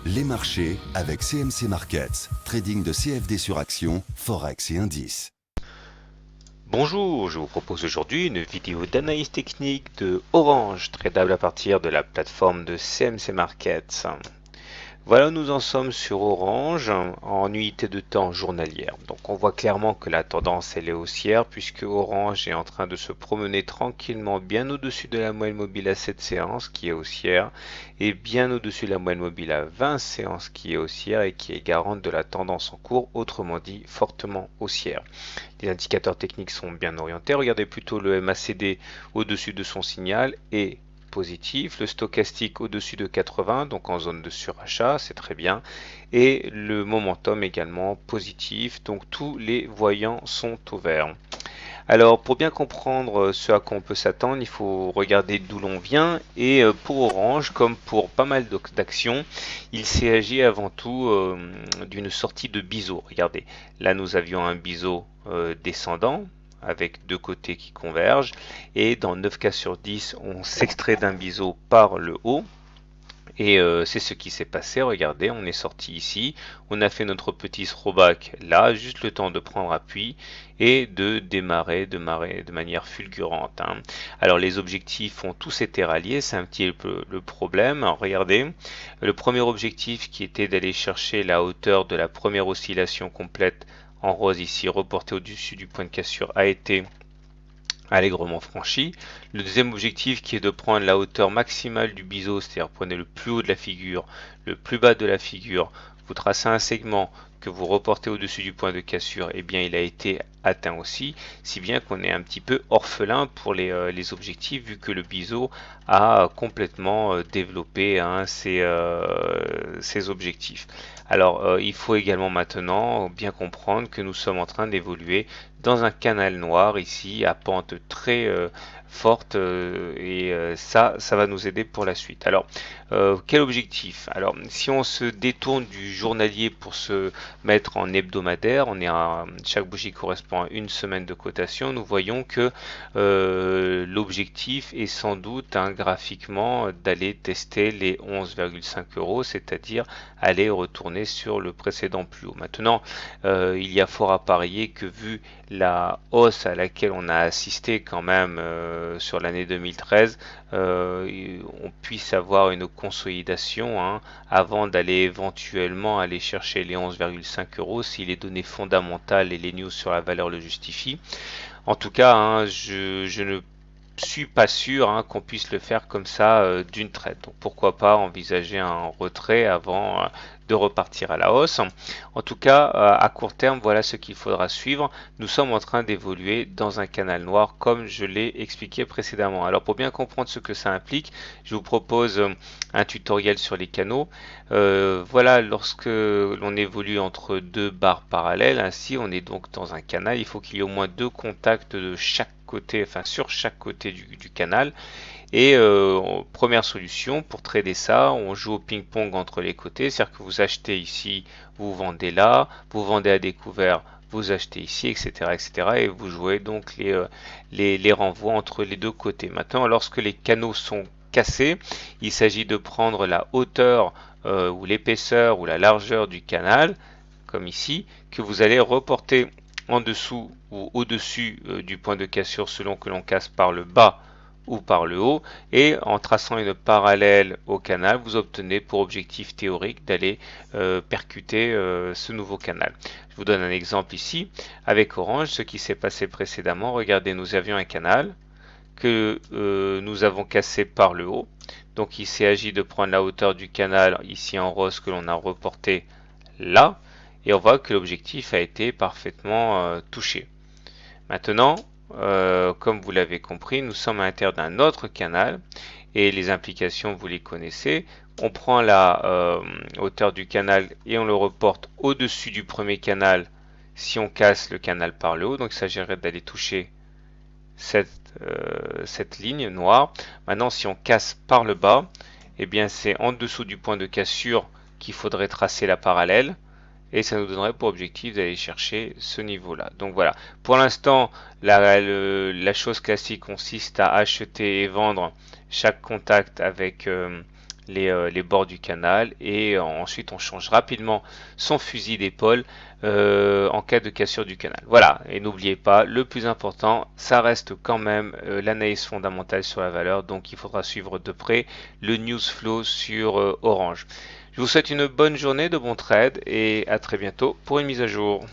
Les marchés avec CMC Markets, trading de CFD sur action, Forex et indices. Bonjour, je vous propose aujourd'hui une vidéo d'analyse technique de Orange, tradable à partir de la plateforme de CMC Markets. Voilà où nous en sommes sur Orange en unité de temps journalière. Donc on voit clairement que la tendance elle est haussière puisque Orange est en train de se promener tranquillement bien au-dessus de la moyenne mobile à 7 séances qui est haussière et bien au-dessus de la moyenne mobile à 20 séances qui est haussière et qui est garante de la tendance en cours, autrement dit fortement haussière. Les indicateurs techniques sont bien orientés. Regardez plutôt le MACD au-dessus de son signal et positif, le stochastique au-dessus de 80, donc en zone de surachat, c'est très bien, et le momentum également positif, donc tous les voyants sont au vert. Alors pour bien comprendre ce à quoi on peut s'attendre, il faut regarder d'où l'on vient, et pour Orange, comme pour pas mal d'actions, il s'agit avant tout d'une sortie de biseau. Regardez, là nous avions un biseau descendant, avec deux côtés qui convergent, et dans 9 cas sur 10, on s'extrait d'un biseau par le haut. Et c'est ce qui s'est passé, regardez, on est sorti ici, on a fait notre petit throwback là, juste le temps de prendre appui et de démarrer de manière fulgurante. Alors les objectifs ont tous été ralliés, c'est un petit peu le problème. Alors, regardez, le premier objectif qui était d'aller chercher la hauteur de la première oscillation complète en rose ici, reporté au-dessus du point de cassure, a été allègrement franchi. Le deuxième objectif qui est de prendre la hauteur maximale du biseau, c'est-à-dire prenez le plus haut de la figure, le plus bas de la figure, vous tracez un segment que vous reportez au-dessus du point de cassure, et bien il a été atteint aussi, si bien qu'on est un petit peu orphelin pour les objectifs vu que le biseau a complètement développé ses objectifs. Alors il faut également maintenant bien comprendre que nous sommes en train d'évoluer dans un canal noir ici à pente très forte ça va nous aider pour la suite. Alors quel objectif? Alors si on se détourne du journalier pour se mettre en hebdomadaire, chaque bougie correspond à une semaine de cotation, nous voyons que l'objectif est sans doute graphiquement d'aller tester les 11,5 euros, c'est-à-dire aller retourner sur le précédent plus haut. Maintenant, il y a fort à parier que vu la hausse à laquelle on a assisté quand même sur l'année 2013, on puisse avoir une consolidation avant d'aller éventuellement aller chercher les 11,5 euros si les données fondamentales et les news sur la valeur le justifient. En tout cas, je ne suis pas sûr qu'on puisse le faire comme ça d'une traite. Donc pourquoi pas envisager un retrait avant de repartir à la hausse. En tout cas, à court terme, voilà ce qu'il faudra suivre. Nous sommes en train d'évoluer dans un canal noir comme je l'ai expliqué précédemment. Alors pour bien comprendre ce que ça implique, je vous propose un tutoriel sur les canaux. Voilà, lorsque l'on évolue entre deux barres parallèles, ainsi on est donc dans un canal, il faut qu'il y ait au moins deux contacts de chaque côté, enfin sur chaque côté du canal. Et première solution pour trader ça, on joue au ping-pong entre les côtés, c'est-à-dire que vous achetez ici, vous vendez là, vous vendez à découvert, vous achetez ici, etc., etc. Et vous jouez donc les renvois entre les deux côtés. Maintenant, lorsque les canaux sont cassés, il s'agit de prendre la hauteur ou l'épaisseur ou la largeur du canal, comme ici, que vous allez reporter en dessous ou au-dessus du point de cassure selon que l'on casse par le bas ou par le haut, et en traçant une parallèle au canal, vous obtenez pour objectif théorique d'aller percuter ce nouveau canal. Je vous donne un exemple ici avec Orange, ce qui s'est passé précédemment. Regardez, nous avions un canal que nous avons cassé par le haut, donc il s'est agi de prendre la hauteur du canal ici en rose que l'on a reporté là, et on voit que l'objectif a été parfaitement touché. Maintenant, comme vous l'avez compris, nous sommes à l'intérieur d'un autre canal et les implications, vous les connaissez. On prend la hauteur du canal et on le reporte au-dessus du premier canal si on casse le canal par le haut. Donc il s'agirait d'aller toucher cette ligne noire. Maintenant, si on casse par le bas, eh bien c'est en dessous du point de cassure qu'il faudrait tracer la parallèle. Et ça nous donnerait pour objectif d'aller chercher ce niveau-là. Donc voilà, pour l'instant, la chose classique consiste à acheter et vendre chaque contact avec les bords du canal et ensuite on change rapidement son fusil d'épaule en cas de cassure du canal. Voilà, et n'oubliez pas, le plus important, ça reste quand même l'analyse fondamentale sur la valeur, donc il faudra suivre de près le news flow sur Orange. Je vous souhaite une bonne journée, de bons trades et à très bientôt pour une mise à jour.